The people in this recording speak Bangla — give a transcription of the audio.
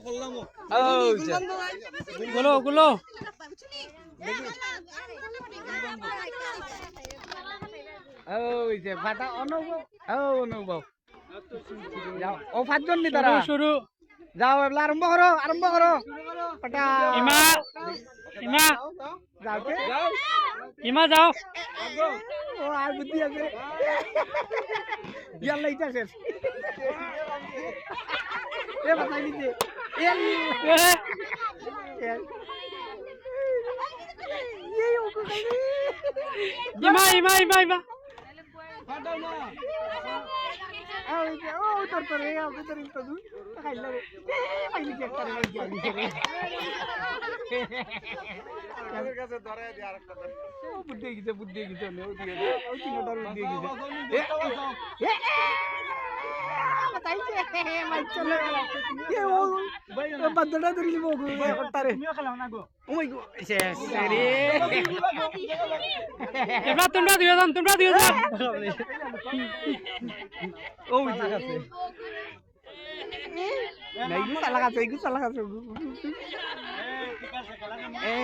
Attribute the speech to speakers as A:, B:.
A: গুলো গুলো
B: ওই যে ফাটা অনুভব অনুভব যাও ও পাঁচজন নি তারা
A: শুরু
B: যাও এবার আরম্ভ করো ফাটা
A: ইমা ইমা
B: যাও
A: ইমা যাও
B: ও আর বুদ্ধি আছে ইয়াল্লা ইটা শেষ এ বাতাই দিতে
A: ইমা ইমা ইমা ইমা
B: ও তোর তোর তোর তো খাইলা রে পাইলি কি একটা রে আমাদের কাছে ধরে দি আরেকটা ধরে ও বুদ্ধি গিয়ে ও দিয়ে ও তিনটা বুদ্ধি গিয়ে बताइए मैं चलो ये वो बंदड़ा धरी वो भाई करता रे ओ माय गॉड रे
A: এবার তোমরা দিও যান
B: ओ जगह से नहीं गुस्सा लगा ए